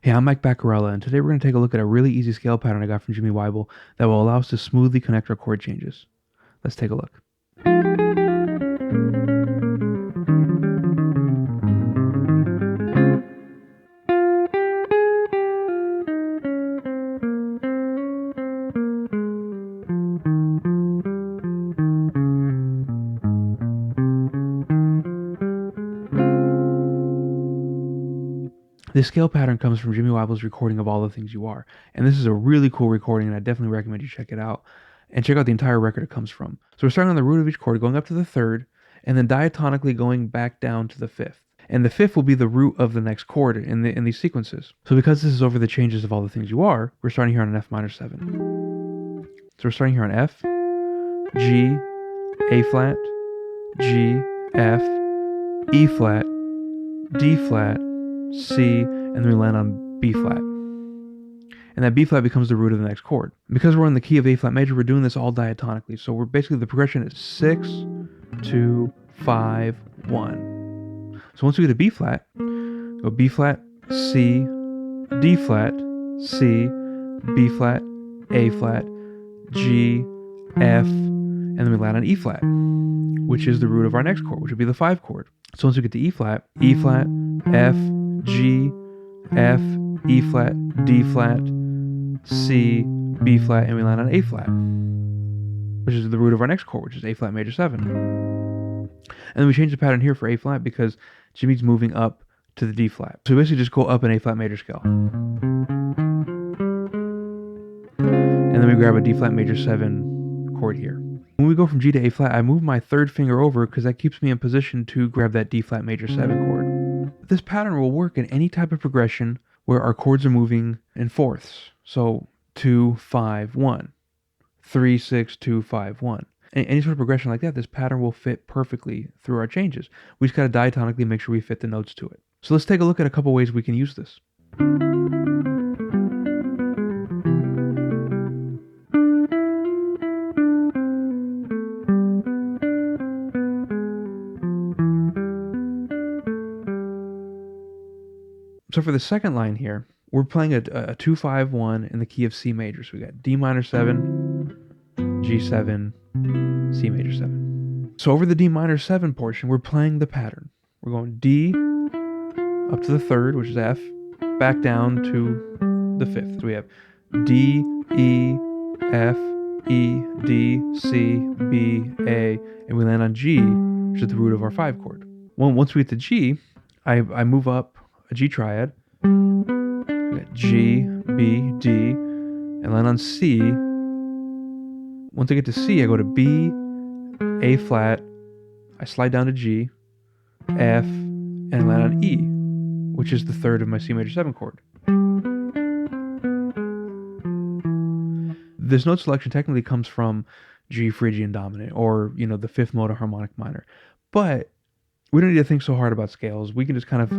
Hey, I'm Mike Baccarella, and today we're going to take a look at a really easy scale pattern I got from Jimmy Wyble that will allow us to smoothly connect our chord changes. Let's take a look. This scale pattern comes from Jimmy Wyble's recording of All the Things You Are, and this is a really cool recording, and I definitely recommend you check it out, and check out the entire record it comes from. So we're starting on the root of each chord, going up to the third, and then diatonically going back down to the fifth. And the fifth will be the root of the next chord in these sequences. So because this is over the changes of All the Things You Are, we're starting here on an F minor 7. So we're starting here on F, G, A flat, G, F, E flat, D flat, C, and then we land on B flat. And that B flat becomes the root of the next chord. Because we're in the key of A flat major, we're doing this all diatonically. So we're basically, the progression is 6, 2, 5, 1. So once we get to B flat, go B flat, C, D flat, C, B flat, A flat, G, F, and then we land on E flat, which is the root of our next chord, which would be the 5 chord. So once we get to E flat, F, G, F, E flat, D flat, C, B flat, and we land on A flat, which is the root of our next chord, which is A flat major 7. And then we change the pattern here for A flat because Jimmy's moving up to the D flat. So we basically just go up an A flat major scale. And then we grab a D flat major 7 chord here. When we go from G to A flat, I move my third finger over because that keeps me in position to grab that D flat major 7 chord. This pattern will work in any type of progression where our chords are moving in fourths. So 2, 5, 1, 3, 6, 2, 5, 1. Any sort of progression like that, this pattern will fit perfectly through our changes. We just got to diatonically make sure we fit the notes to it. So let's take a look at a couple ways we can use this. So for the second line here, we're playing a 2-5-1 in the key of C major. So we got D minor 7, G7, C major 7. So over the D minor 7 portion, we're playing the pattern. We're going D up to the third, which is F, back down to the fifth. So we have D, E, F, E, D, C, B, A, and we land on G, which is the root of our 5 chord. Once we get to G, I move up a G triad, we got G, B, D, and land on C. Once I get to C, I go to B, A flat, I slide down to G, F, and I land on E, which is the third of my C major 7 chord. This note selection technically comes from G Phrygian dominant, or the fifth mode of harmonic minor. But we don't need to think so hard about scales. We can just kind of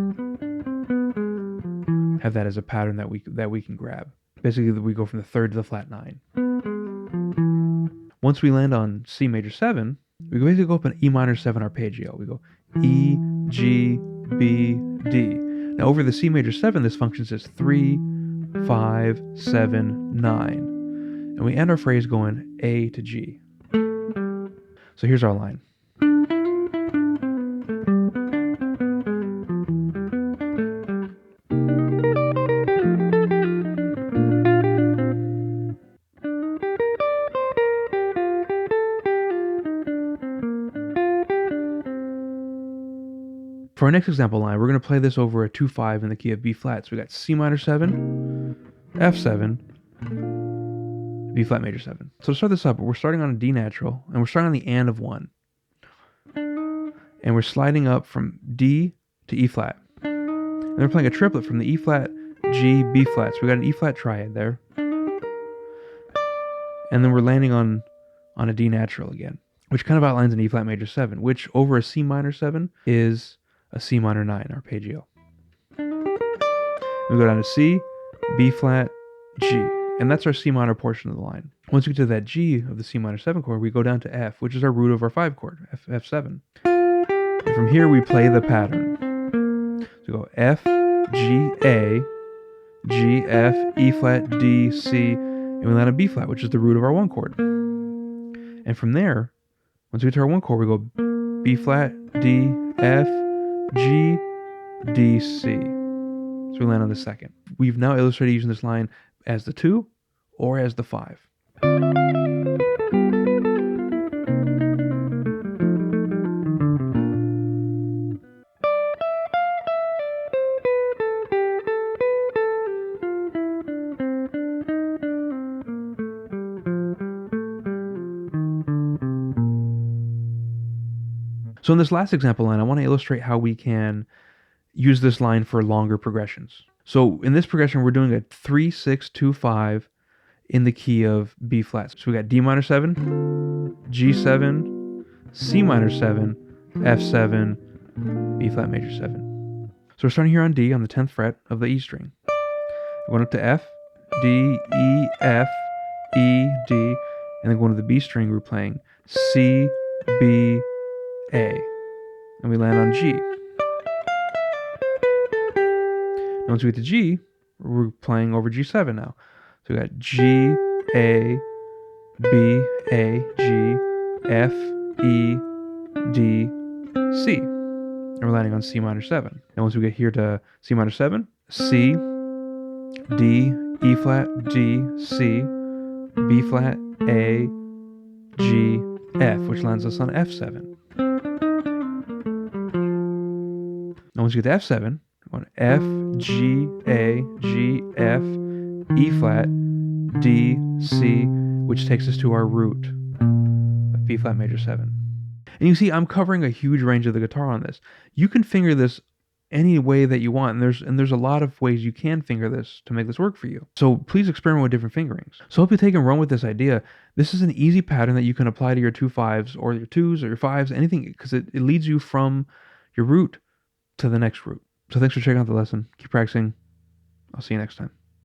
have that as a pattern that we can grab. Basically, we go from the third to the flat 9. Once we land on C major 7, we basically go up an E minor 7 arpeggio. We go E, G, B, D. Now over the C major 7, this functions as 3, 5, 7, 9. And we end our phrase going A to G. So here's our line. For our next example line, we're going to play this over a 2-5 in the key of B flat. So we got C minor 7, F7, B flat major 7. So to start this up, we're starting on a D natural, and we're starting on the and of 1. And we're sliding up from D to E flat. And we're playing a triplet from the E flat, G, B flat. So we got an E flat triad there. And then we're landing on a D natural again, which kind of outlines an E flat major 7, which over a C minor 7 is a C minor 9 arpeggio. We go down to C, B flat, G, and that's our C minor portion of the line. Once we get to that G of the C minor 7 chord, we go down to F, which is our root of our 5 chord, F7. And from here we play the pattern. So we go F, G, A, G, F, E flat, D, C, and we land on B flat, which is the root of our 1 chord. And from there, once we get to our 1 chord, we go B flat, D, F, G, D, C. So we land on the 2nd. We've now illustrated using this line as the 2 or as the 5. So in this last example line, I want to illustrate how we can use this line for longer progressions. So in this progression, we're doing a 3, 6, 2, 5 in the key of B flat. So we got D minor 7, G7, C minor 7, F7, B flat major 7. So we're starting here on D on the 10th fret of the E string. We're going up to F, D, E, F, E, D, and then going to the B string, we're playing C, B, A, and we land on G. Now once we get to G, we're playing over G7 now. So we got G, A, B, A, G, F, E, D, C. And we're landing on C minor 7. And once we get here to C minor 7, C, D, E flat, D, C, B flat, A, G, F, which lands us on F7. Now once you get to F7, we're going F, G, A, G, F, E flat, D, C, which takes us to our root of B flat major 7. And you see, I'm covering a huge range of the guitar on this. You can finger this any way that you want, and there's a lot of ways you can finger this to make this work for you. So please experiment with different fingerings. So I hope you take and run with this idea. This is an easy pattern that you can apply to your 2 5s or your 2s or your 5s, anything, because it leads you from your root to the next root. So thanks for checking out the lesson. Keep practicing. I'll see you next time.